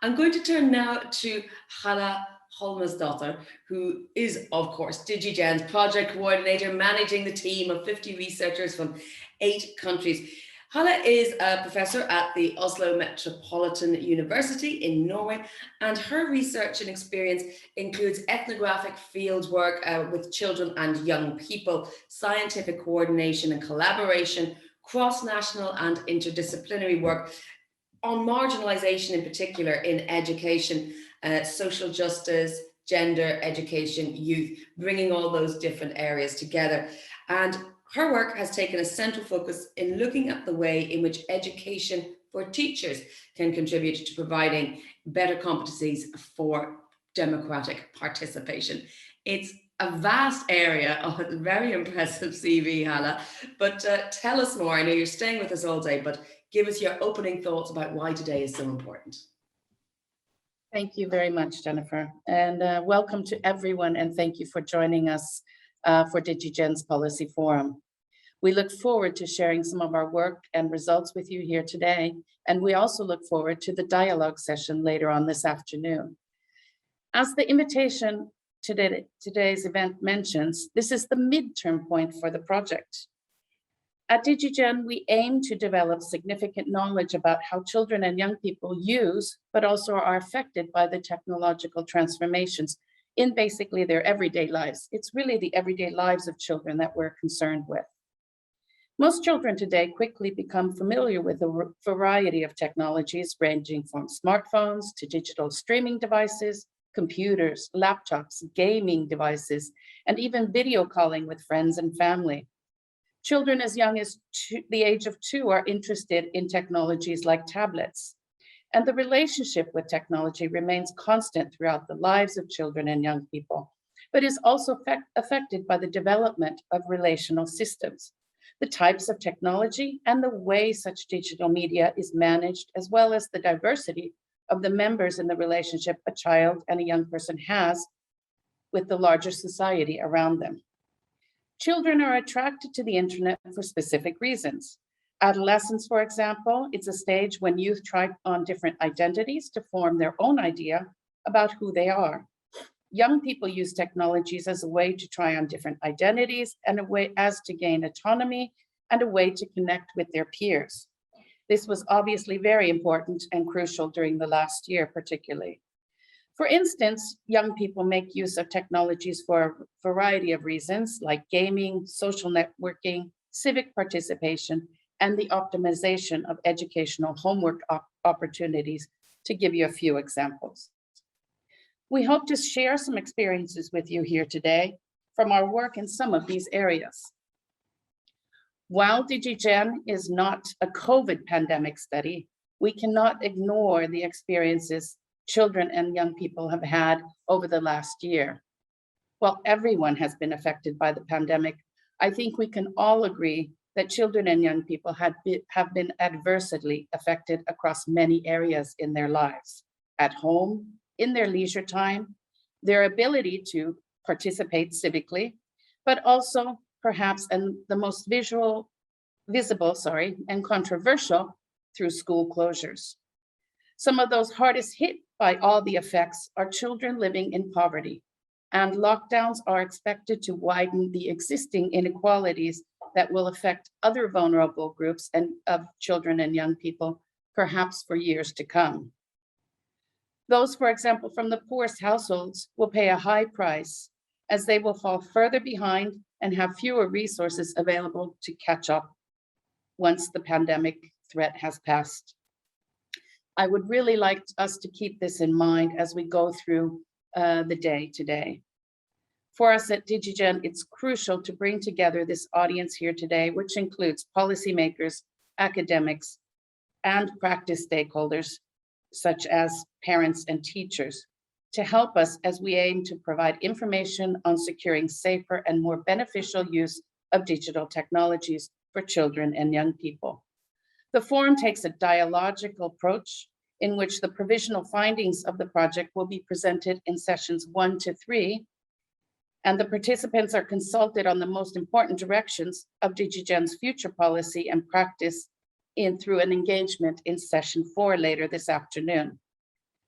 I'm going to turn now to Halla Holmarsdottir, who is, of course, DigiGen's project coordinator, managing the team of 50 researchers from 8 countries. Halla is a professor at the Oslo Metropolitan University in Norway, and her research and experience includes ethnographic field work with children and young people, scientific coordination and collaboration, cross-national and interdisciplinary work on marginalization in particular in education, social justice, gender, education, youth, bringing all those different areas together. And her work has taken a central focus in looking at the way in which education for teachers can contribute to providing better competencies for democratic participation. It's a vast area of a very impressive CV, Halla, but tell us more. I know you're staying with us all day, but give us your opening thoughts about why today is so important. Thank you very much, Jennifer, and welcome to everyone, and thank you for joining us for DigiGen's Policy Forum. We look forward to sharing some of our work and results with you here today, and we also look forward to the dialogue session later on this afternoon. As the invitation to today's event mentions, this is the midterm point for the project. At DigiGen, we aim to develop significant knowledge about how children and young people use, but also are affected by the technological transformations in basically their everyday lives. It's really the everyday lives of children that we're concerned with. Most children today quickly become familiar with a variety of technologies ranging from smartphones to digital streaming devices, computers, laptops, gaming devices, and even video calling with friends and family. Children as young as the age of 2 are interested in technologies like tablets. And the relationship with technology remains constant throughout the lives of children and young people, but is also affected by the development of relational systems, the types of technology and the way such digital media is managed, as well as the diversity of the members in the relationship a child and a young person has with the larger society around them. Children are attracted to the internet for specific reasons. Adolescence, for example, it's a stage when youth try on different identities to form their own idea about who they are. Young people use technologies as a way to try on different identities and a way as to gain autonomy and a way to connect with their peers. This was obviously very important and crucial during the last year, particularly. For instance, young people make use of technologies for a variety of reasons, like gaming, social networking, civic participation, and the optimization of educational homework opportunities, to give you a few examples. We hope to share some experiences with you here today from our work in some of these areas. While DigiGen is not a COVID pandemic study, we cannot ignore the experiences children and young people have had over the last year. While everyone has been affected by the pandemic, I think we can all agree that children and young people have been adversely affected across many areas in their lives, at home, in their leisure time, their ability to participate civically, but also perhaps, and the most visible, and controversial, through school closures. Some of those hardest hit by all the effects are children living in poverty, and lockdowns are expected to widen the existing inequalities that will affect other vulnerable groups and of children and young people, perhaps for years to come. Those, for example, from the poorest households will pay a high price, as they will fall further behind and have fewer resources available to catch up once the pandemic threat has passed. I would really like us to keep this in mind as we go through the day today. For us at DigiGen, it's crucial to bring together this audience here today, which includes policymakers, academics, and practice stakeholders, such as parents and teachers, to help us as we aim to provide information on securing safer and more beneficial use of digital technologies for children and young people. The forum takes a dialogical approach in which the provisional findings of the project will be presented in sessions 1 to 3, and the participants are consulted on the most important directions of DigiGen's future policy and practice through an engagement in session 4 later this afternoon.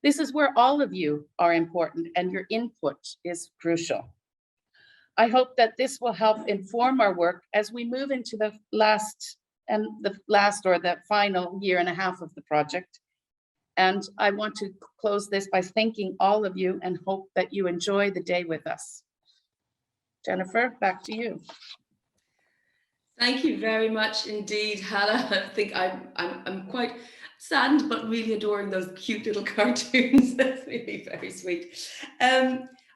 This is where all of you are important and your input is crucial. I hope that this will help inform our work as we move into the final year and a half of the project. And I want to close this by thanking all of you and hope that you enjoy the day with us. Jennifer, back to you. Thank you very much indeed, Halla. I think I'm quite saddened, but really adoring those cute little cartoons. That's really very sweet.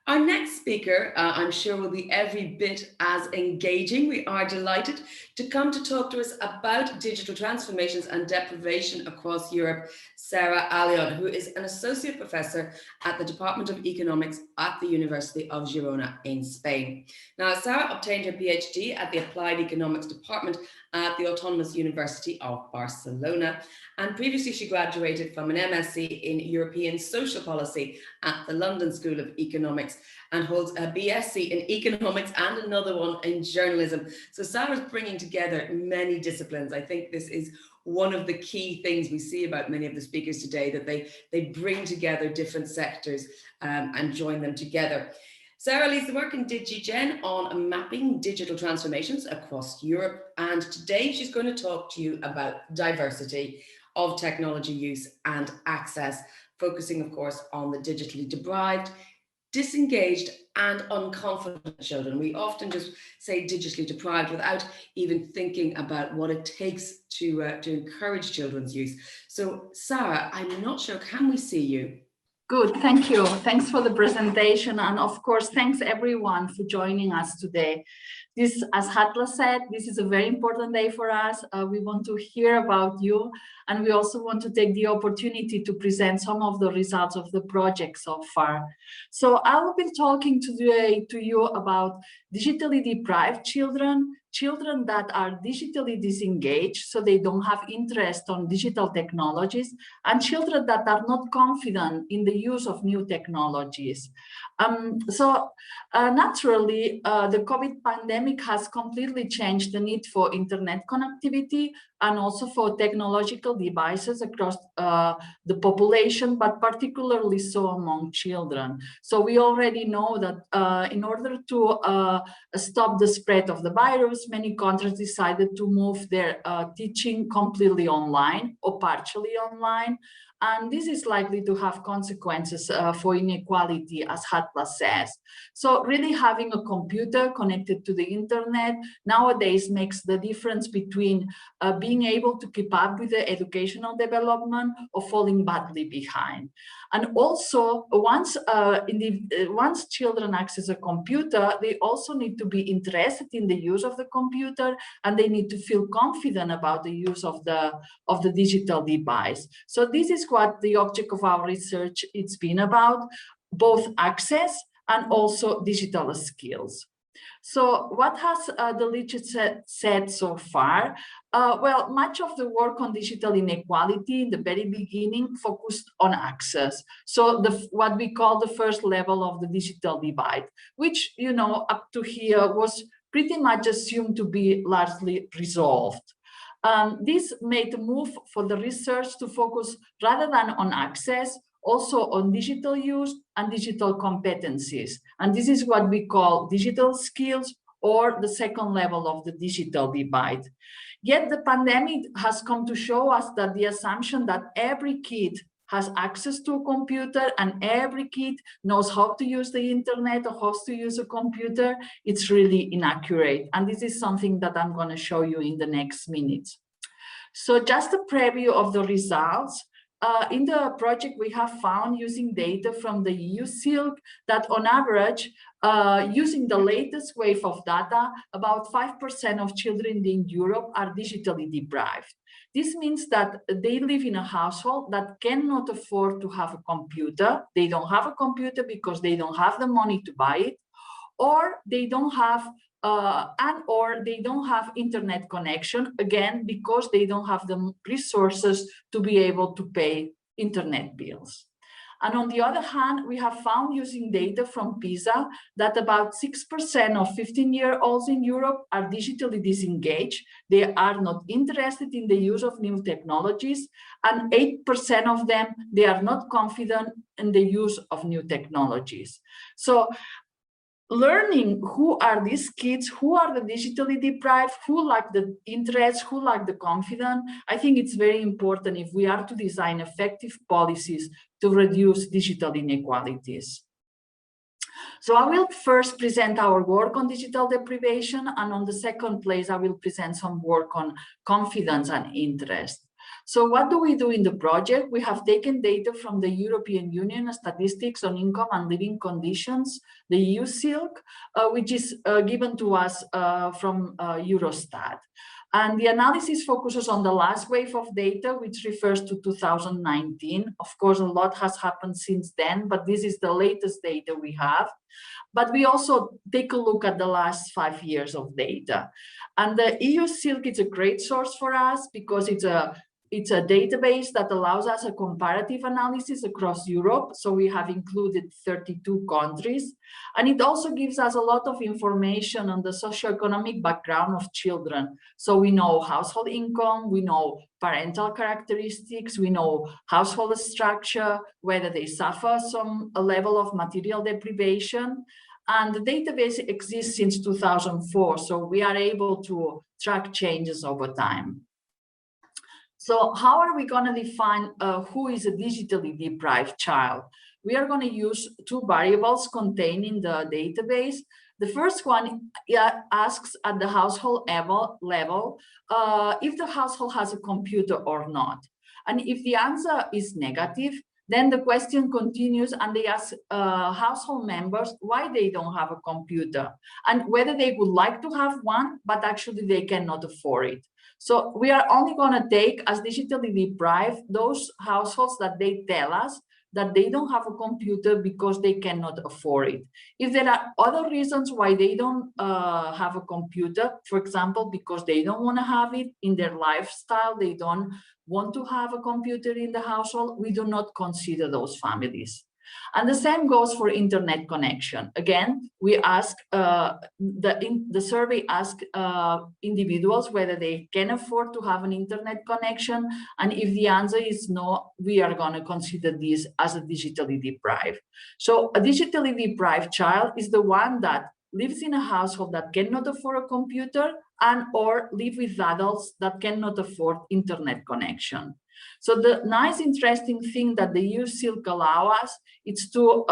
Our next speaker, I'm sure, will be every bit as engaging. We are delighted to come to talk to us about digital transformations and deprivation across Europe, Sara Ayllón, who is an associate professor at the Department of Economics at the University of Girona in Spain. Now, Sara obtained her PhD at the Applied Economics Department at the Autonomous University of Barcelona, and previously she graduated from an MSc in European Social Policy at the London School of Economics and holds a BSc in Economics and another one in Journalism. So Sara's bringing together many disciplines. I think this is one of the key things we see about many of the speakers today, that they bring together different sectors and join them together. Sara leads the work in DigiGen on mapping digital transformations across Europe. And today she's going to talk to you about diversity of technology use and access, focusing, of course, on the digitally deprived, disengaged and unconfident children. We often just say digitally deprived without even thinking about what it takes to encourage children's use. So Sara, I'm not sure, can we see you? Good, thank you. Thanks for the presentation. And of course, thanks everyone for joining us today. This, as Halla said, this is a very important day for us. We want to hear about you, and we also want to take the opportunity to present some of the results of the project so far. So I will be talking today to you about digitally deprived children, children that are digitally disengaged, so they don't have interest on digital technologies, and children that are not confident in the use of new technologies. Naturally, the COVID pandemic has completely changed the need for internet connectivity and also for technological devices across the population, but particularly so among children. So we already know that in order to stop the spread of the virus, many countries decided to move their teaching completely online or partially online. And this is likely to have consequences for inequality, as Halla says. So really having a computer connected to the internet nowadays makes the difference between being able to keep up with the educational development or falling badly behind. And also, once children access a computer, they also need to be interested in the use of the computer, and they need to feel confident about the use of the digital device. So this is what the object of our research it's been about, both access and also digital skills. So what has the literature said so far? Well, much of the work on digital inequality in the very beginning focused on access. So what we call the first level of the digital divide, which, you know, up to here was pretty much assumed to be largely resolved. This made a move for the research to focus rather than on access, also on digital use and digital competencies. And this is what we call digital skills, or the second level of the digital divide. Yet the pandemic has come to show us that the assumption that every kid has access to a computer and every kid knows how to use the internet or how to use a computer, it's really inaccurate. And this is something that I'm going to show you in the next minutes. So just a preview of the results. In the project, we have found, using data from the EU SILC, that on average, using the latest wave of data, about 5% of children in Europe are digitally deprived. This means that they live in a household that cannot afford to have a computer. They don't have a computer because they don't have the money to buy it, or they don't have or they don't have internet connection, again, because they don't have the resources to be able to pay internet bills. And on the other hand, we have found using data from PISA that about 6% of 15-year-olds in Europe are digitally disengaged. They are not interested in the use of new technologies, and 8% of them, they are not confident in the use of new technologies. So learning who are these kids, who are the digitally deprived, who lack the interest, who lack the confidence, I think it's very important if we are to design effective policies to reduce digital inequalities. So I will first present our work on digital deprivation, and on the second place, I will present some work on confidence and interest. So what do we do in the project? We have taken data from the European Union Statistics on Income and Living Conditions, the EU SILC, which is given to us from Eurostat. And the analysis focuses on the last wave of data, which refers to 2019. Of course, a lot has happened since then, but this is the latest data we have. But we also take a look at the last 5 years of data. And the EU SILC is a great source for us because it's a database that allows us a comparative analysis across Europe. So we have included 32 countries. And it also gives us a lot of information on the socioeconomic background of children. So we know household income, we know parental characteristics, we know household structure, whether they suffer a level of material deprivation. And the database exists since 2004. So we are able to track changes over time. So how are we going to define who is a digitally deprived child? We are going to use two variables contained in the database. The first one asks at the household level if the household has a computer or not. And if the answer is negative, then the question continues and they ask household members why they don't have a computer and whether they would like to have one, but actually they cannot afford it. So we are only going to take as digitally deprived those households that they tell us that they don't have a computer because they cannot afford it. If there are other reasons why they don't have a computer, for example, because they don't want to have it in their lifestyle, they don't want to have a computer in the household, we do not consider those families. And the same goes for internet connection. Again, we ask, the survey asks individuals whether they can afford to have an internet connection. And if the answer is no, we are going to consider this as a digitally deprived. So a digitally deprived child is the one that lives in a household that cannot afford a computer and or live with adults that cannot afford internet connection. So the nice, interesting thing that the EU SILC allow us is to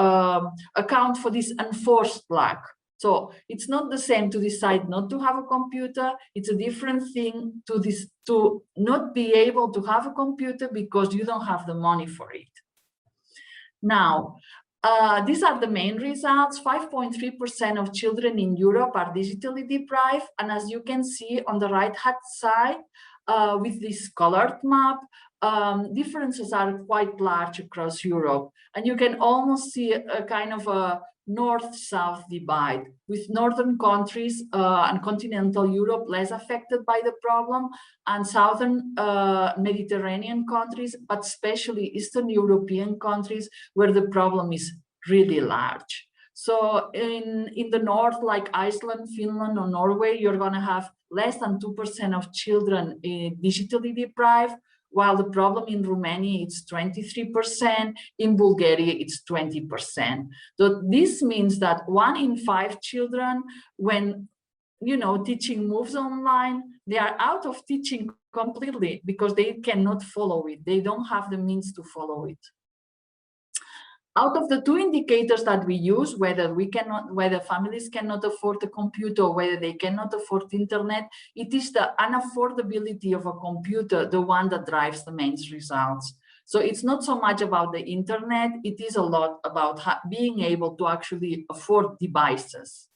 account for this enforced lack. So it's not the same to decide not to have a computer. It's a different thing to not be able to have a computer because you don't have the money for it. Now, these are the main results. 5.3% of children in Europe are digitally deprived. And as you can see on the right-hand side, with this colored map, differences are quite large across Europe. And you can almost see a kind of a north-south divide, with northern countries and continental Europe less affected by the problem, and southern Mediterranean countries, but especially Eastern European countries where the problem is really large. So in the north, like Iceland, Finland, or Norway, you're going to have less than 2% of children digitally deprived, while the problem in Romania, it's 23%, in Bulgaria, it's 20%. So this means that 1 in 5 children, when teaching moves online, they are out of teaching completely because they cannot follow it. They don't have the means to follow it. Out of the 2 indicators that we use, whether families cannot afford a computer or whether they cannot afford internet, it is the unaffordability of a computer, the one that drives the main results. So it's not so much about the internet, it is a lot about being able to actually afford devices.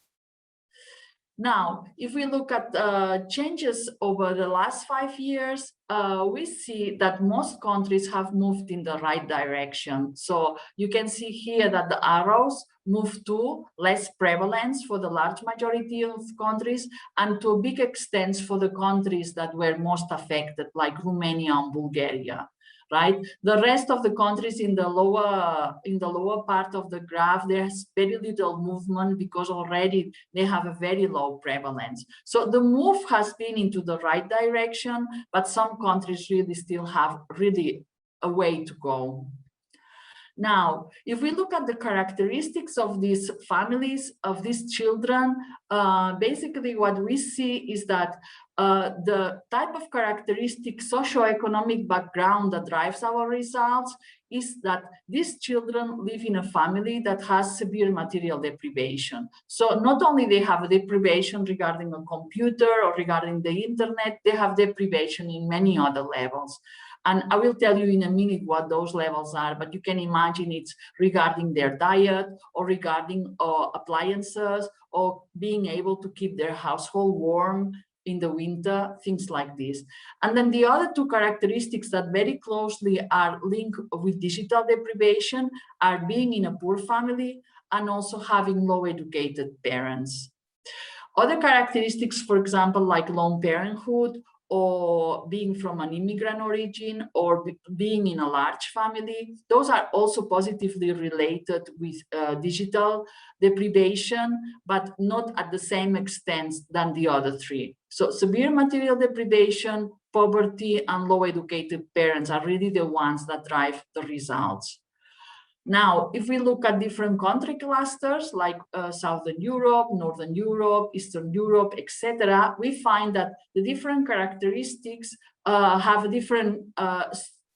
Now, if we look at changes over the last 5 years, we see that most countries have moved in the right direction. So you can see here that the arrows move to less prevalence for the large majority of countries and to a big extent for the countries that were most affected, like Romania and Bulgaria. right? The rest of the countries in the lower part of the graph, there's very little movement because already they have a very low prevalence. So the move has been into the right direction, but some countries really still have really a way to go. Now, if we look at the characteristics of these families, of these children, basically what we see is that the type of characteristic socioeconomic background that drives our results is that these children live in a family that has severe material deprivation. So not only they have deprivation regarding a computer or regarding the internet, they have deprivation in many other levels. And I will tell you in a minute what those levels are, but you can imagine it's regarding their diet or regarding appliances or being able to keep their household warm in the winter, things like this. And then the other two characteristics that very closely are linked with digital deprivation are being in a poor family and also having low educated parents. Other characteristics, for example, like lone parenthood, or being from an immigrant origin, or being in a large family, those are also positively related with digital deprivation, but not at the same extent than the other three. So severe material deprivation, poverty, and low educated parents are really the ones that drive the results. Now, if we look at different country clusters like Southern Europe, Northern Europe, Eastern Europe, etc., we find that the different characteristics have a different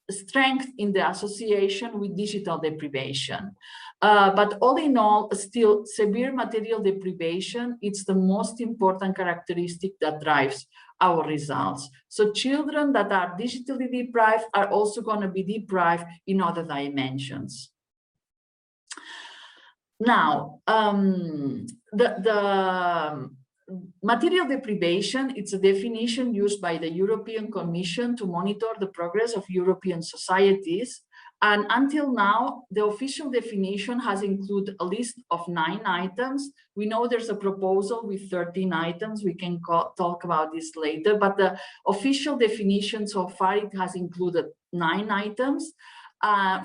strength in the association with digital deprivation. But all in all, still severe material deprivation, it's the most important characteristic that drives our results. So children that are digitally deprived are also going to be deprived in other dimensions. Now, the material deprivation, it's a definition used by the European Commission to monitor the progress of European societies. And until now, the official definition has included a list of 9 items. We know there's a proposal with 13 items. We can talk about this later, but the official definition so far, it has included 9 items.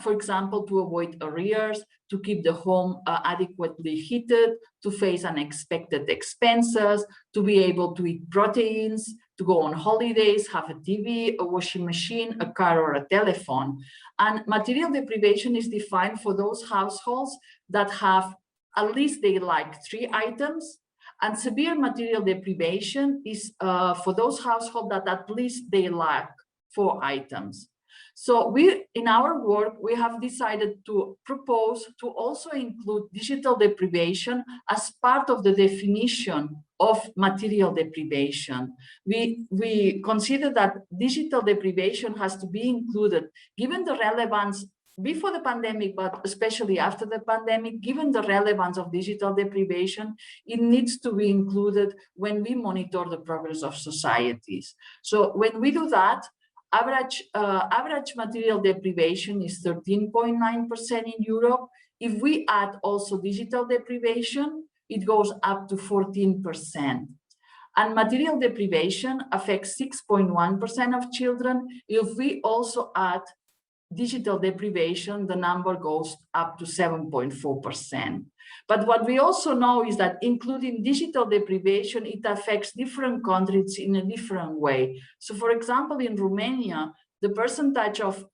For example, to avoid arrears, to keep the home adequately heated, to face unexpected expenses, to be able to eat proteins, to go on holidays, have a TV, a washing machine, a car, or a telephone. And material deprivation is defined for those households that have at least they like 3 items. And severe material deprivation is for those households that at least they lack 4 items. So we, in our work, we have decided to propose to also include digital deprivation as part of the definition of material deprivation. We consider that digital deprivation has to be included, given the relevance before the pandemic, but especially after the pandemic, given the relevance of digital deprivation, it needs to be included when we monitor the progress of societies. So when we do that, average material deprivation is 13.9% in Europe. If we add also digital deprivation, it goes up to 14%. And material deprivation affects 6.1% of children. If we also add digital deprivation, the number goes up to 7.4%. But what we also know is that including digital deprivation, it affects different countries in a different way. So for example, in Romania, the percentage of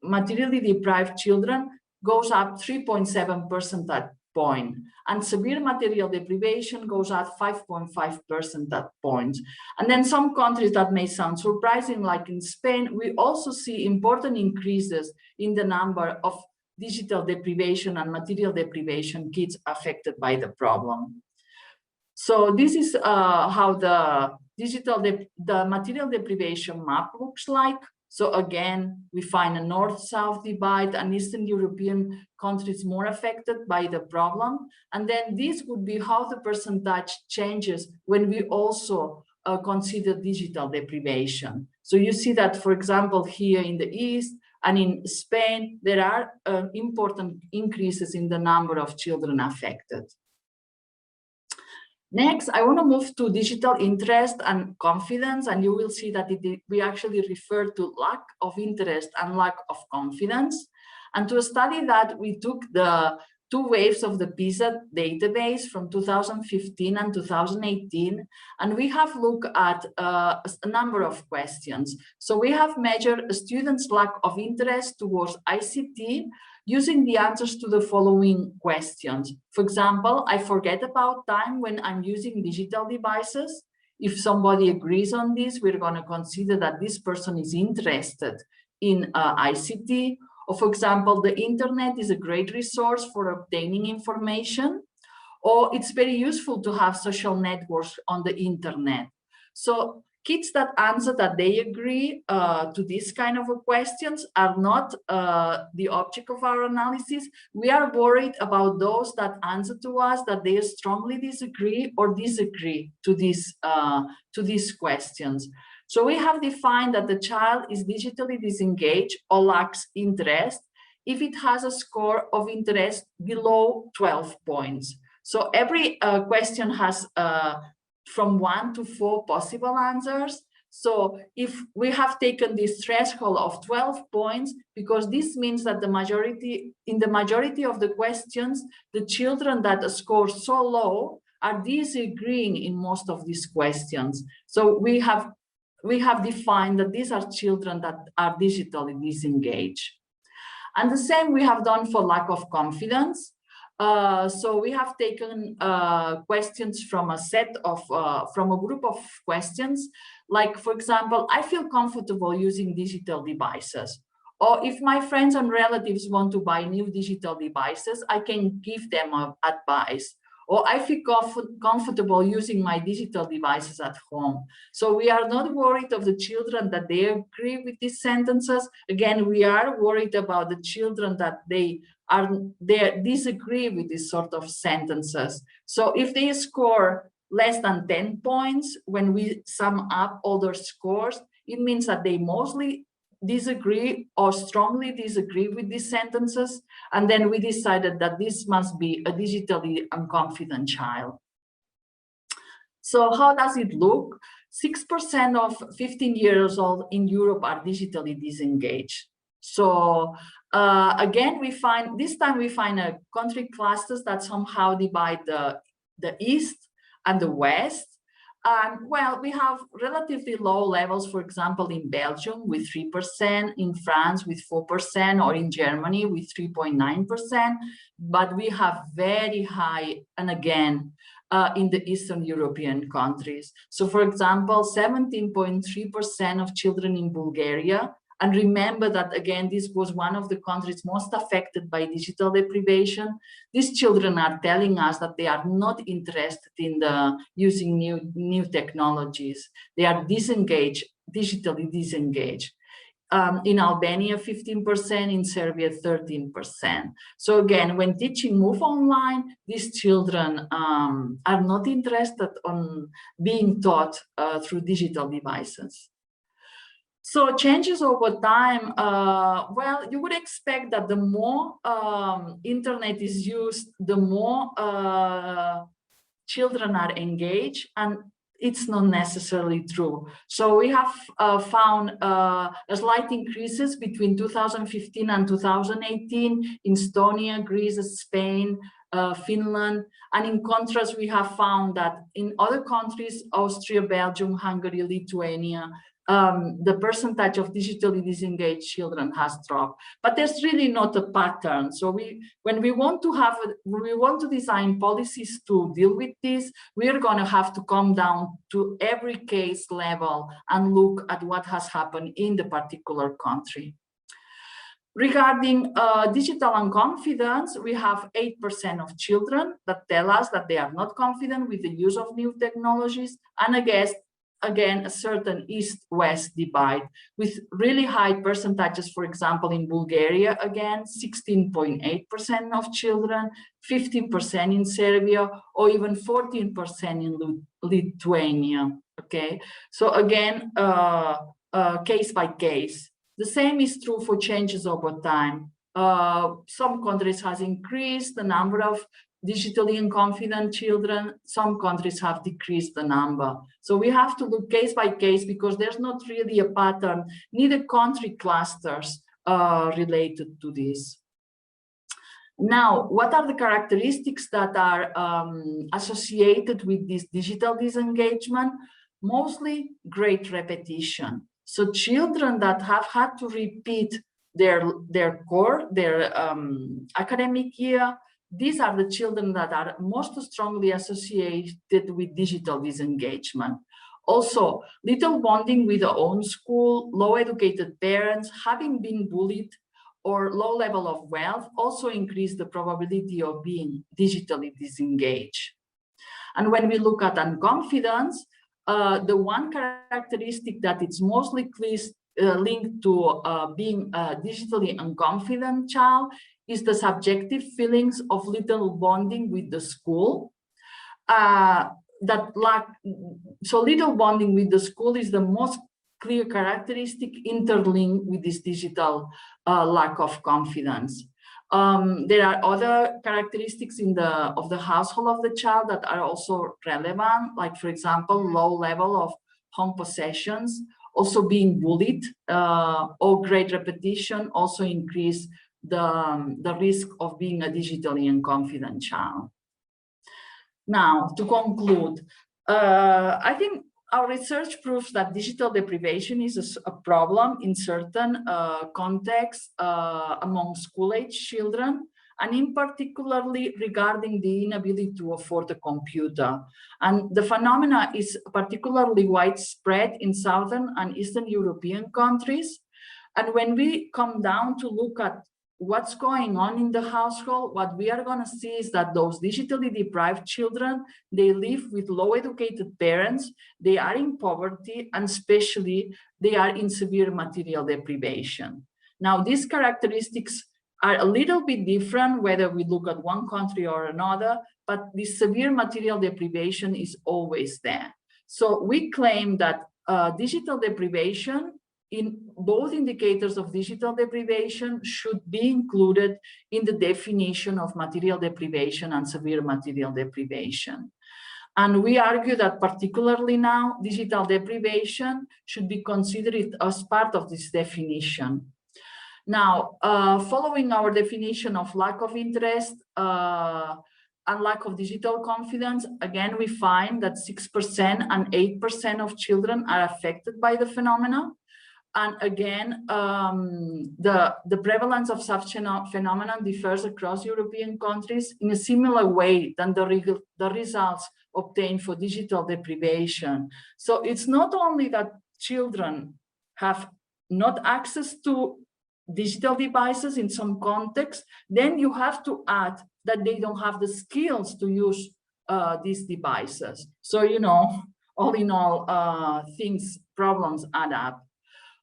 materially deprived children goes up 3.7 percentage point, and severe material deprivation goes up 5.5 percentage points. And then some countries that may sound surprising, like in Spain, we also see important increases in the number of digital deprivation and material deprivation kids affected by the problem. So this is how the material deprivation map looks like. So again, we find a north-south divide, and Eastern European countries more affected by the problem. And then this would be how the percentage changes when we also consider digital deprivation. So you see that, for example, here in the East and in Spain, there are important increases in the number of children affected. Next, I want to move to digital interest and confidence, and you will see that we actually refer to lack of interest and lack of confidence. And to study that, we took the 2 waves of the PISA database from 2015 and 2018, and we have looked at a number of questions. So we have measured students' lack of interest towards ICT using the answers to the following questions. For example, I forget about time when I'm using digital devices. If somebody agrees on this, we're going to consider that this person is interested in ICT. Or for example, the internet is a great resource for obtaining information, or it's very useful to have social networks on the internet. So kids that answer that they agree to these kind of questions are not the object of our analysis. We are worried about those that answer to us that they strongly disagree to these questions. So we have defined that the child is digitally disengaged or lacks interest if it has a score of interest below 12 points. So every question has from 1 to 4 possible answers. So if we have taken this threshold of 12 points, because this means that in the majority of the questions, the children that score so low are disagreeing in most of these questions. So we have defined that these are children that are digitally disengaged. And the same we have done for lack of confidence. So we have taken questions from from a group of questions, like, for example, I feel comfortable using digital devices. Or if my friends and relatives want to buy new digital devices, I can give them advice. Or I feel comfortable using my digital devices at home. So we are not worried of the children that they agree with these sentences. Again, we are worried about the children that they disagree with these sort of sentences. So if they score less than 10 points, when we sum up all their scores, it means that they mostly disagree or strongly disagree with these sentences, and then we decided that this must be a digitally unconfident child. So how does it look? 6% of 15 years old in Europe are digitally disengaged. So again, this time we find a country clusters that somehow divide the East and the West. Well, we have relatively low levels, for example, in Belgium with 3%, in France with 4%, or in Germany with 3.9%. But we have very high, and again, in the Eastern European countries. So, for example, 17.3% of children in Bulgaria. And remember that, again, this was one of the countries most affected by digital deprivation. These children are telling us that they are not interested in using new technologies. They are disengaged, digitally disengaged. In Albania, 15%, in Serbia, 13%. So again, when teaching move online, these children are not interested in being taught through digital devices. So changes over time, well, you would expect that the more internet is used, the more children are engaged, and it's not necessarily true. So we have found a slight increases between 2015 and 2018 in Estonia, Greece, Spain, Finland, and in contrast, we have found that in other countries, Austria, Belgium, Hungary, Lithuania, the percentage of digitally disengaged children has dropped, but there's really not a pattern. So when we want to design policies to deal with this, we're going to have to come down to every case level and look at what has happened in the particular country. Regarding digital unconfidence, we have 8% of children that tell us that they are not confident with the use of new technologies, and I guess again, a certain East-West divide with really high percentages, for example, in Bulgaria, again, 16.8% of children, 15% in Serbia, or even 14% in Lithuania, okay? So again, case by case. The same is true for changes over time. Some countries has increased the number of digitally unconfident children. Some countries have decreased the number. So we have to look case by case because there's not really a pattern, neither country clusters related to this. Now, what are the characteristics that are associated with this digital disengagement? Mostly great repetition. So children that have had to repeat their academic year, these are the children that are most strongly associated with digital disengagement. Also, little bonding with their own school, low educated parents, having been bullied, or low level of wealth also increase the probability of being digitally disengaged. And when we look at unconfidence, the one characteristic that it's mostly linked to being a digitally unconfident child is the subjective feelings of little bonding with the school. So little bonding with the school is the most clear characteristic interlinked with this digital lack of confidence. There are other characteristics of the household of the child that are also relevant, like for example, low level of home possessions, also being bullied, or great repetition also increase the risk of being a digitally unconfident child. Now, to conclude, I think our research proves that digital deprivation is a problem in certain contexts among school-age children, and in particularly regarding the inability to afford a computer. And the phenomena is particularly widespread in Southern and Eastern European countries. And when we come down to look at what's going on in the household, what we are going to see is that those digitally deprived children, they live with low educated parents, they are in poverty, and especially they are in severe material deprivation. Now, these characteristics are a little bit different whether we look at one country or another, but this severe material deprivation is always there. So we claim that digital deprivation in both indicators of digital deprivation should be included in the definition of material deprivation and severe material deprivation. And we argue that particularly now, digital deprivation should be considered as part of this definition. Now, following our definition of lack of interest and lack of digital confidence, again, we find that 6% and 8% of children are affected by the phenomena. And again, the prevalence of such phenomenon differs across European countries in a similar way than the results obtained for digital deprivation. So it's not only that children have not access to digital devices in some context, then you have to add that they don't have the skills to use these devices. So, you know, all in all, problems add up.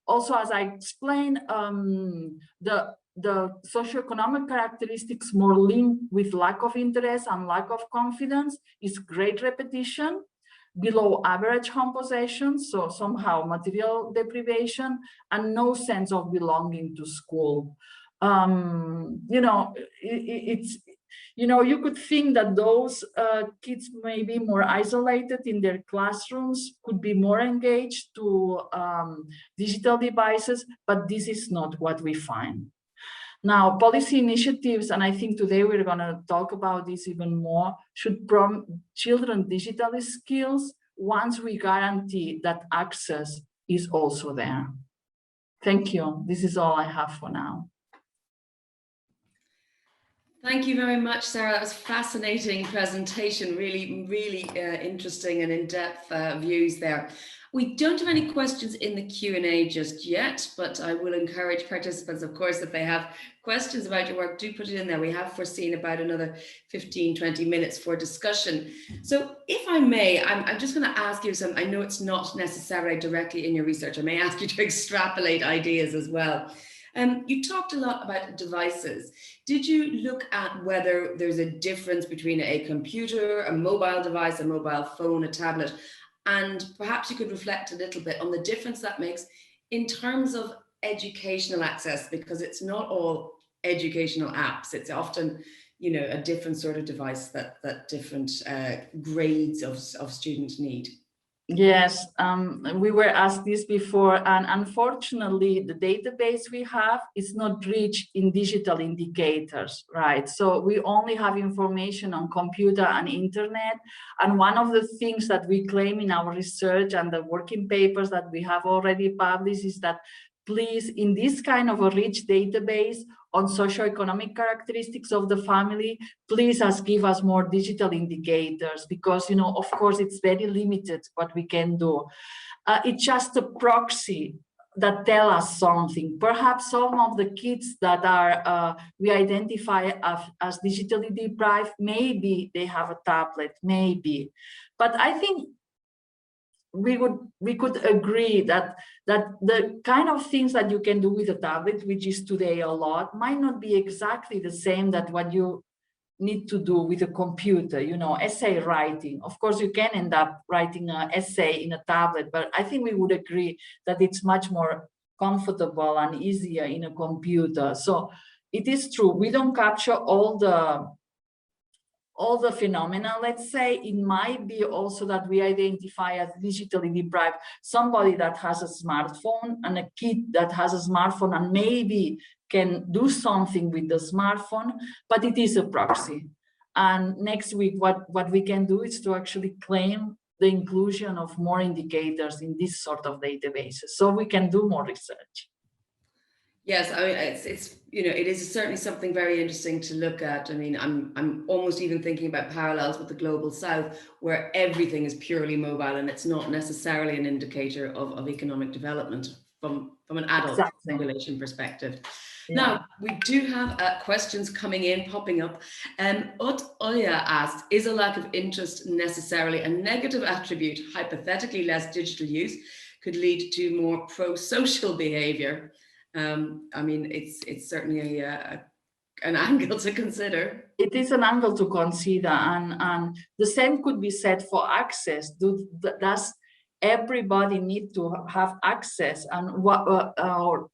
Also, as I explained, the socioeconomic characteristics more linked with lack of interest and lack of confidence is great repetition, below average home possessions, so somehow material deprivation, and no sense of belonging to school. You know, you could think that those kids may be more isolated in their classrooms, could be more engaged to digital devices, but this is not what we find. Now, policy initiatives, and I think today we're going to talk about this even more, should prompt children digital skills once we guarantee that access is also there. Thank you. This is all I have for now. Thank you very much, Sara. That was a fascinating presentation, really interesting and in-depth views there. We don't have any questions in the Q&A just yet, but I will encourage participants, of course, if they have questions about your work, do put it in there. We have foreseen about another 15-20 minutes for discussion. So if I may, I'm just going to ask you some, I know it's not necessarily directly in your research, I may ask you to extrapolate ideas as well. You talked a lot about devices. Did you look at whether there's a difference between a computer, a mobile device, a mobile phone, a tablet? And perhaps you could reflect a little bit on the difference that makes in terms of educational access, because it's not all educational apps. It's often, a different sort of device that different grades of students need? Yes, we were asked this before, and unfortunately, the database we have is not rich in digital indicators, right? So we only have information on computer and internet. And one of the things that we claim in our research and the working papers that we have already published is that please, in this kind of a rich database on socioeconomic characteristics of the family, please give us more digital indicators, because, of course, it's very limited what we can do. It's just a proxy that tell us something. Perhaps some of the kids that are we identify as digitally deprived, maybe they have a tablet, maybe. But I think we could agree that the kind of things that you can do with a tablet, which is today a lot, might not be exactly the same that what you need to do with a computer. Essay writing, of course you can end up writing an essay in a tablet, but I think we would agree that it's much more comfortable and easier in a computer. So it is true, we don't capture all the phenomena. Let's say it might be also that we identify as digitally deprived somebody that has a smartphone, and a kid that has a smartphone and maybe can do something with the smartphone, but it is a proxy. And next week, what we can do is to actually claim the inclusion of more indicators in this sort of databases, so we can do more research. Yes, I mean, it is certainly something very interesting to look at. I mean, I'm almost even thinking about parallels with the global south, where everything is purely mobile and it's not necessarily an indicator of economic development from an adult population perspective. Yeah. Now, we do have questions coming in, popping up. Oya asked, is a lack of interest necessarily a negative attribute? Hypothetically, less digital use could lead to more pro-social behavior. I mean, it's certainly an angle to consider. It is an angle to consider, and the same could be said for access. Does everybody need to have access, and what or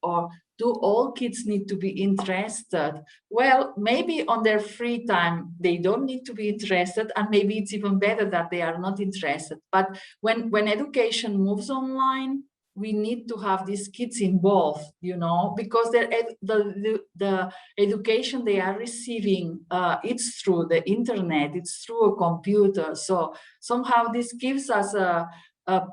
do all kids need to be interested? Well, maybe on their free time they don't need to be interested, and maybe it's even better that they are not interested. But when education moves online, we need to have these kids involved, because the education they are receiving, it's through the internet, it's through a computer. So somehow this gives us a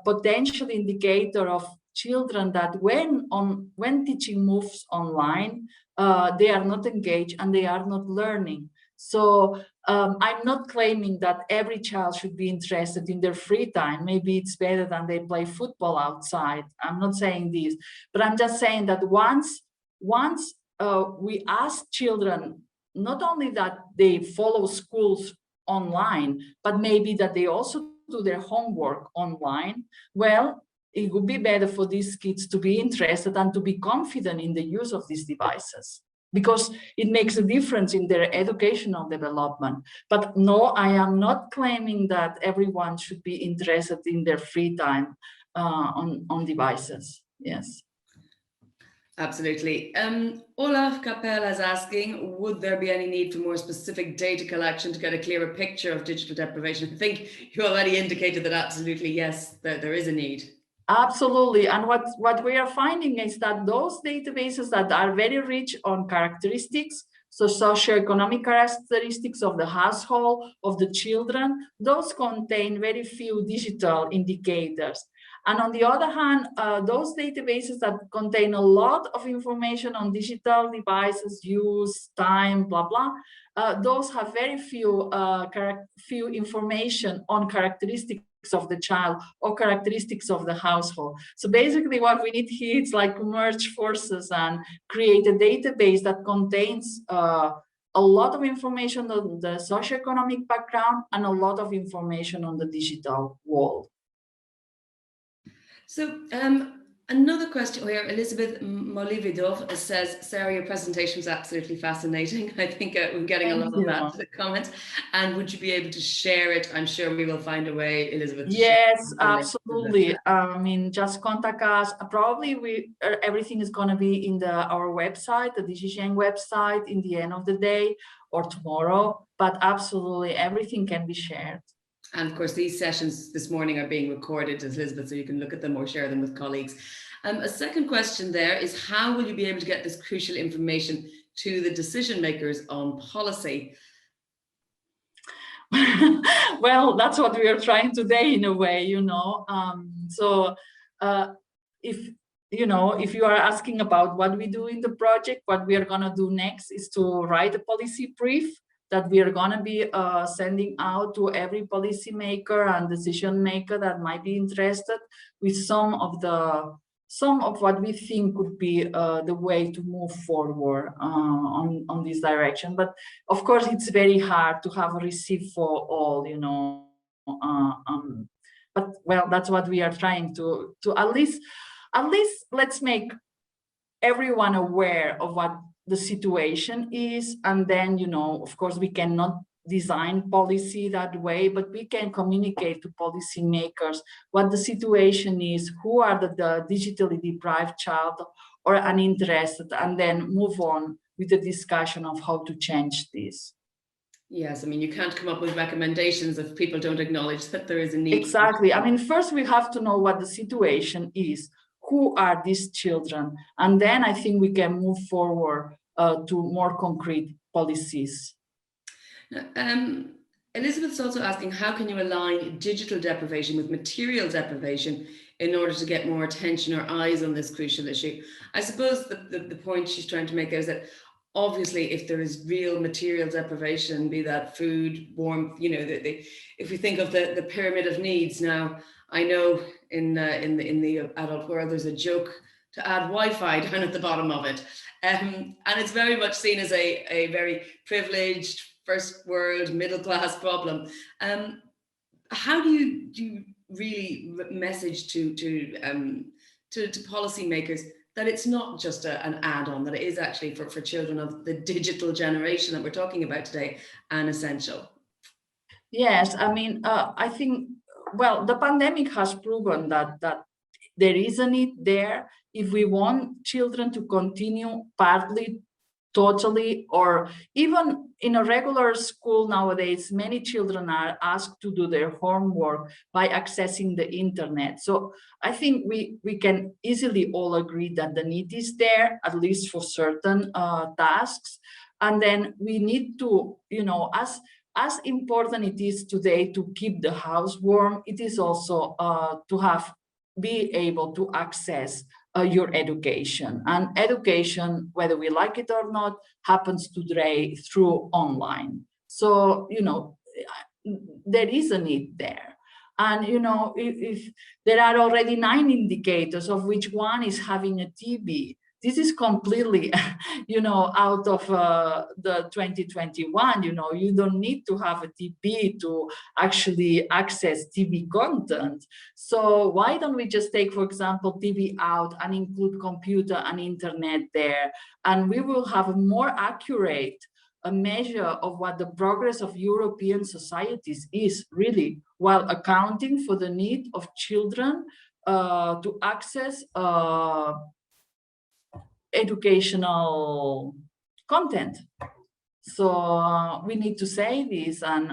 potential indicator of children that when teaching moves online, they are not engaged and they are not learning. So I'm not claiming that every child should be interested in their free time. Maybe it's better than they play football outside. I'm not saying this, but I'm just saying that once we ask children, not only that they follow schools online, but maybe that they also do their homework online, well, it would be better for these kids to be interested and to be confident in the use of these devices, because it makes a difference in their educational development. But no, I am not claiming that everyone should be interested in their free time on devices. Yes. Absolutely. Olaf Capella is asking, would there be any need for more specific data collection to get a clearer picture of digital deprivation? I think you already indicated that absolutely, yes, there is a need. Absolutely. And what we are finding is that those databases that are very rich on characteristics, so socioeconomic characteristics of the household, of the children, those contain very few digital indicators. And on the other hand, those databases that contain a lot of information on digital devices, use, time, blah, blah, those have very few information on characteristics of the child or characteristics of the household. So basically what we need here is like merge forces and create a database that contains a lot of information on the socioeconomic background and a lot of information on the digital world. So Another question here, Elizabeth Molividov says, Sarah, your presentation was absolutely fascinating. I think we're getting a lot of that to the comments. And would you be able to share it? I'm sure we will find a way, Elizabeth. Yes, absolutely. I mean, just contact us. Probably everything is going to be in our website, the DigiGen website, in the end of the day or tomorrow. But absolutely, everything can be shared. And of course, these sessions this morning are being recorded, Elizabeth, so you can look at them or share them with colleagues. A second question there is, how will you be able to get this crucial information to the decision makers on policy? Well, that's what we are trying today, in a way, if you are asking about what we do in the project, what we are going to do next is to write a policy brief that we are going to be sending out to every policymaker and decision maker that might be interested, with some of what we think could be the way to move forward on this direction. But of course, it's very hard to have a receipt for all, but well, that's what we are trying to at least let's make everyone aware of what the situation is. And then, of course, we cannot design policy that way, but we can communicate to policymakers what the situation is, who are the digitally deprived child or uninterested, and then move on with the discussion of how to change this. Yes, I mean, you can't come up with recommendations if people don't acknowledge that there is a need. Exactly. I mean, first we have to know what the situation is. Who are these children? And then I think we can move forward to more concrete policies. Elizabeth's also asking, how can you align digital deprivation with material deprivation in order to get more attention or eyes on this crucial issue? I suppose the point she's trying to make there is that obviously, if there is real material deprivation, be that food, warmth, if we think of the pyramid of needs now, I know in the adult world, there's a joke to add Wi-Fi down at the bottom of it. And it's very much seen as a very privileged, first world, middle class problem. How do you really message to policymakers that it's not just an add-on, that it is actually for children of the digital generation that we're talking about today, an essential? Yes, I mean, I think, well, the pandemic has proven that there is a need there. If we want children to continue partly, totally, or even in a regular school nowadays, many children are asked to do their homework by accessing the internet. So I think we can easily all agree that the need is there, at least for certain tasks. And then we need to, as important it is today to keep the house warm, it is also to be able to access your education. And education, whether we like it or not, happens today through online. So, there is a need there. And, if there are already 9 indicators, of which one is having a TB, this is completely, out of the 2021, you don't need to have a TB to actually access TB content. So why don't we just take, for example, TB out and include computer and internet there? And we will have a more accurate measure of what the progress of European societies is really, while accounting for the need of children to access educational content. So we need to say this, and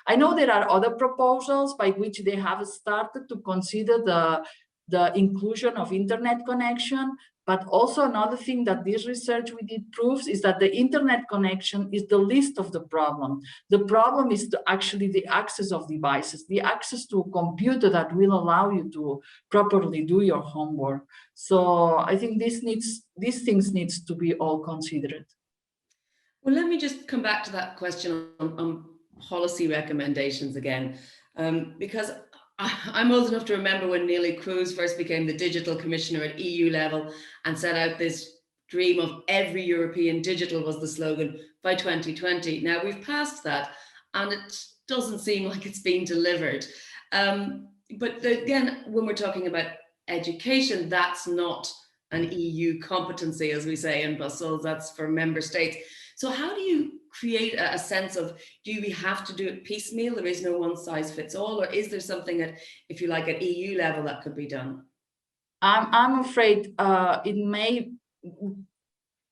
I know there are other proposals by which they have started to consider the inclusion of internet connection. But also another thing that this research we did proves is that the internet connection is the least of the problem. The problem is actually the access of devices, the access to a computer that will allow you to properly do your homework. So I think these things needs to be all considered. Well, let me just come back to that question on policy recommendations again, because I'm old enough to remember when Neelie Kroes first became the digital commissioner at EU level and set out this dream of every European digital was the slogan by 2020. Now we've passed that and it doesn't seem like it's been delivered. But again, when we're talking about education, that's not an EU competency, as we say in Brussels, that's for member states. So how do you create a sense of, do we have to do it piecemeal? There is no one size fits all, or is there something at, if you like, at EU level that could be done? I'm afraid it may,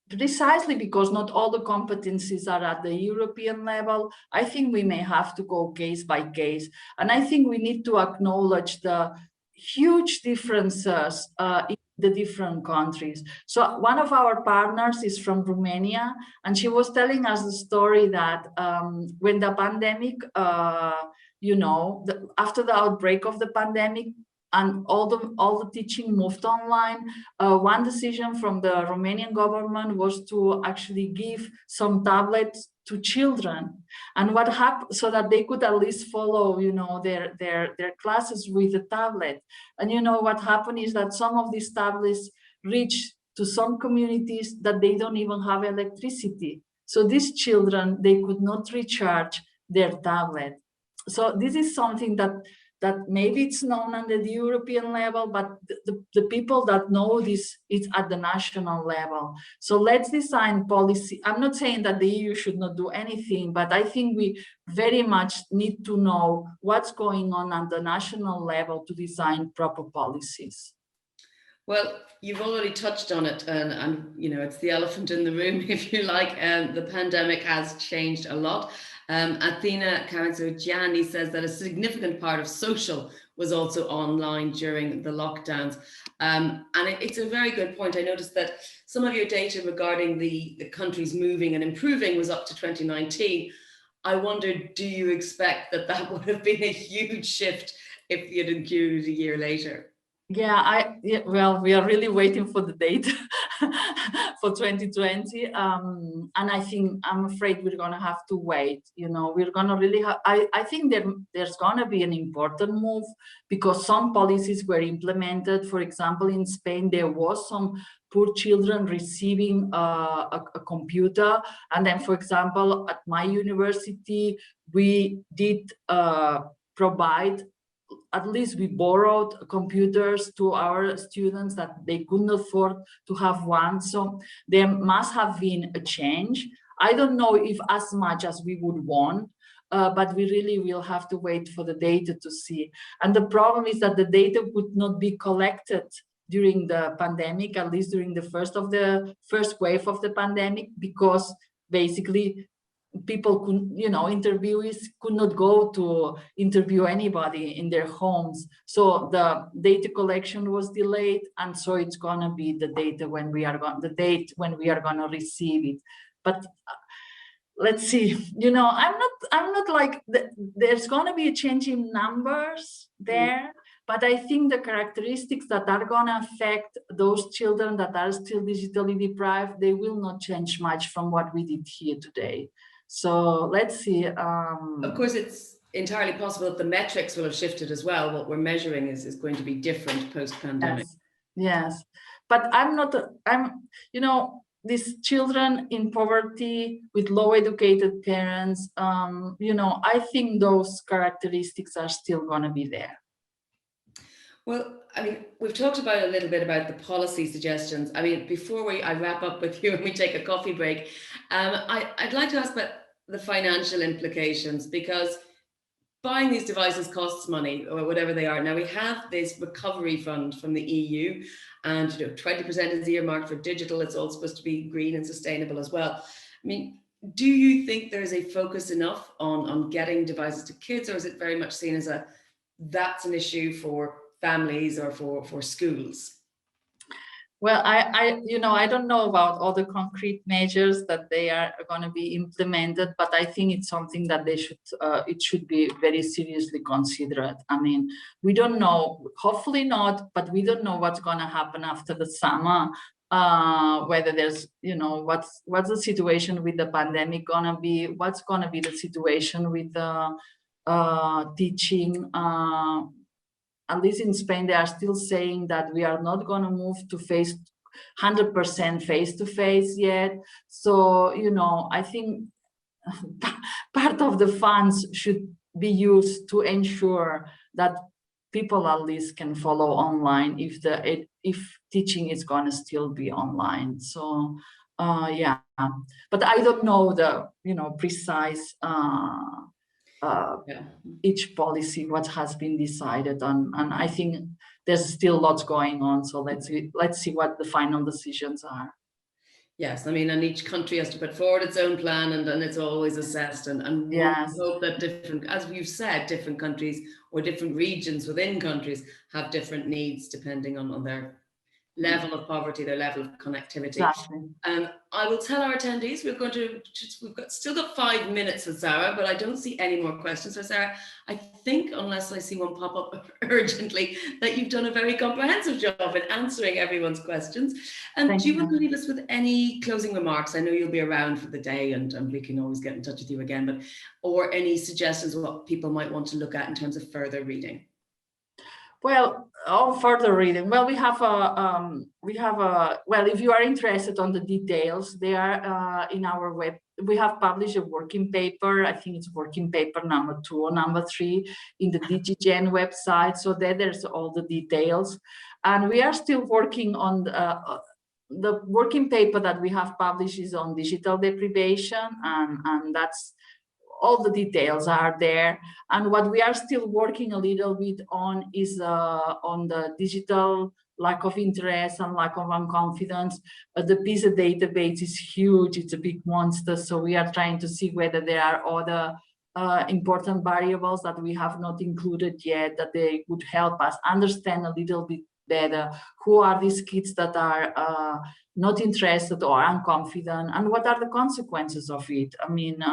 precisely because not all the competencies are at the European level. I think we may have to go case by case. And I think we need to acknowledge the huge differences in the different countries. So one of our partners is from Romania, and she was telling us the story that when the pandemic, after the outbreak of the pandemic, and all the teaching moved online, one decision from the Romanian government was to actually give some tablets to children, and what happened, so that they could at least follow, their classes with a tablet. And what happened is that some of these tablets reach to some communities that they don't even have electricity. So these children, they could not recharge their tablet. So this is something that maybe it's known under the European level, but the people that know this, it's at the national level. So let's design policy. I'm not saying that the EU should not do anything, but I think we very much need to know what's going on at the national level to design proper policies. Well, you've already touched on it, and it's the elephant in the room, if you like. The pandemic has changed a lot. Athena Karatsogianni says that a significant part of social was also online during the lockdowns. And it's a very good point. I noticed that some of your data regarding the countries moving and improving was up to 2019. I wondered, do you expect that would have been a huge shift if you'd included a year later? Well, we are really waiting for the date for 2020, and I'm afraid we're gonna have to wait. We're gonna really have. I think there's gonna be an important move, because some policies were implemented. For example, in Spain, there was some poor children receiving a computer, and then, for example, at my university, we did provide. At least we borrowed computers to our students that they couldn't afford to have one. So there must have been a change. I don't know if as much as we would want, but we really will have to wait for the data to see. And the problem is that the data would not be collected during the pandemic, at least during the first wave of the pandemic, because basically people could, interviewees could not go to interview anybody in their homes. So the data collection was delayed, and so it's gonna be the date when we are gonna receive it. But let's see. I'm not like there's gonna be a change in numbers there. But I think the characteristics that are going to affect those children that are still digitally deprived, they will not change much from what we did here today. So let's see. Of course, it's entirely possible that the metrics will have shifted as well. What we're measuring is going to be different post-pandemic. Yes. But these children in poverty with low educated parents, I think those characteristics are still going to be there. Well, we've talked about a little bit about the policy suggestions. Before I wrap up with you and we take a coffee break, I'd like to ask about the financial implications, because buying these devices costs money, or whatever they are. Now, we have this recovery fund from the EU, and 20% is earmarked for digital. It's all supposed to be green and sustainable as well. Do you think there's a focus enough on getting devices to kids, or is it very much seen as that's an issue for families or for schools? Well, I don't know about all the concrete measures that they are going to be implemented, but I think it's something that it should be very seriously considered. We don't know, hopefully not, but we don't know what's going to happen after the summer. Whether there's, what's the situation with the pandemic going to be? What's going to be the situation with the teaching? At least in Spain, they are still saying that we are not going to move to 100% face-to-face yet. So, I think part of the funds should be used to ensure that people at least can follow online if teaching is going to still be online. So yeah, but I don't know the precise each policy what has been decided on, and I think there's still lots going on. So let's see what the final decisions are. Yes, I mean, and each country has to put forward its own plan, and it's always assessed. And Yes, we hope that different, as we've said, different countries or different regions within countries have different needs depending on their level of poverty, their level of connectivity. exactly. I will tell our attendees we've still got 5 minutes with Sara, but I don't see any more questions. So Sara, I think, unless I see one pop up urgently, that you've done a very comprehensive job in answering everyone's questions. And do you want to leave us with any closing remarks? I know you'll be around for the day, and we can always get in touch with you again, but or any suggestions of what people might want to look at in terms of further reading? Well, further reading. Well, we have well, if you are interested on the details, they are in our web. We have published a working paper. I think it's working paper number 2 or number 3 in the DigiGen website. So there's all the details, and we are still working on the working paper that we have published is on digital deprivation, and that's all the details are there. And what we are still working a little bit on is on the digital lack of interest and lack of confidence. The PISA database is huge, it's a big monster. So we are trying to see whether there are other important variables that we have not included yet that they would help us understand a little bit better who are these kids that are not interested or unconfident, and what are the consequences of it. I mean,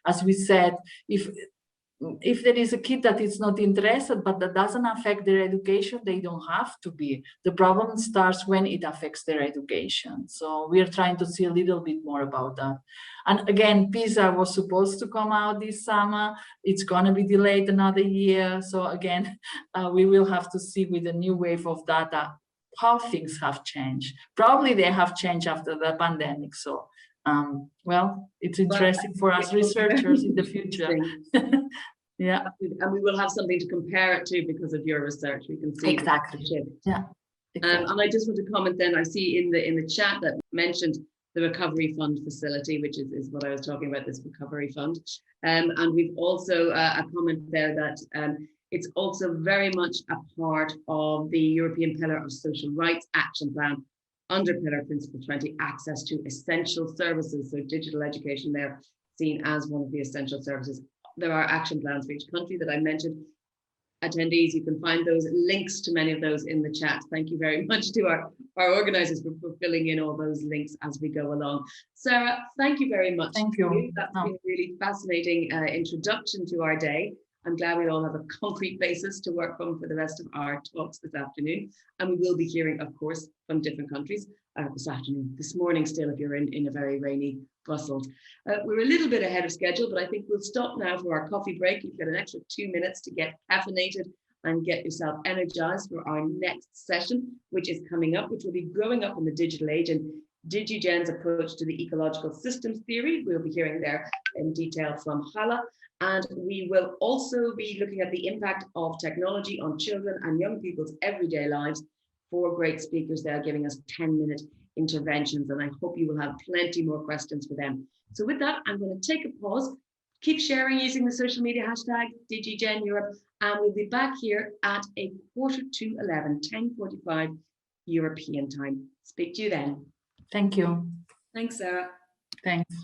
as we said, if there is a kid that is not interested, but that doesn't affect their education, they don't have to be. The problem starts when it affects their education. So we are trying to see a little bit more about that. And again, PISA was supposed to come out this summer. It's going to be delayed another year. So again, we will have to see with the new wave of data how things have changed. Probably they have changed after the pandemic. So well, it's interesting for us researchers in the future. Yeah, and we will have something to compare it to because of your research. We can see exactly. Yeah, exactly. And I just want to comment then. I see in the chat that mentioned the recovery fund facility, which is what I was talking about, this recovery fund. And we've also a comment there that it's also very much a part of the European Pillar of Social Rights Action Plan under Pillar Principle 20, access to essential services. So digital education there seen as one of the essential services. There are action plans for each country that I mentioned. Attendees, you can find those links to many of those in the chat. Thank you very much to our organizers for filling in all those links as we go along. Sara, thank you very much. Thank you. That's been a really fascinating introduction to our day. I'm glad we all have a concrete basis to work from for the rest of our talks this afternoon. And we will be hearing, of course, from different countries this afternoon, this morning still, if you're in a very rainy Brussels. We're a little bit ahead of schedule, but I think we'll stop now for our coffee break. You've got an extra 2 minutes to get caffeinated and get yourself energized for our next session, which is coming up, which will be growing up in the digital age and DigiGen's approach to the ecological systems theory. We'll be hearing there in detail from Halla. And we will also be looking at the impact of technology on children and young people's everyday lives. 4 great speakers there giving us 10-minute interventions, and I hope you will have plenty more questions for them. So with that, I'm going to take a pause, keep sharing using the social media hashtag DigiGen Europe, and we'll be back here at 11:45, 10:45 European time. Speak to you then. Thank you. Thanks, Sara. Thanks.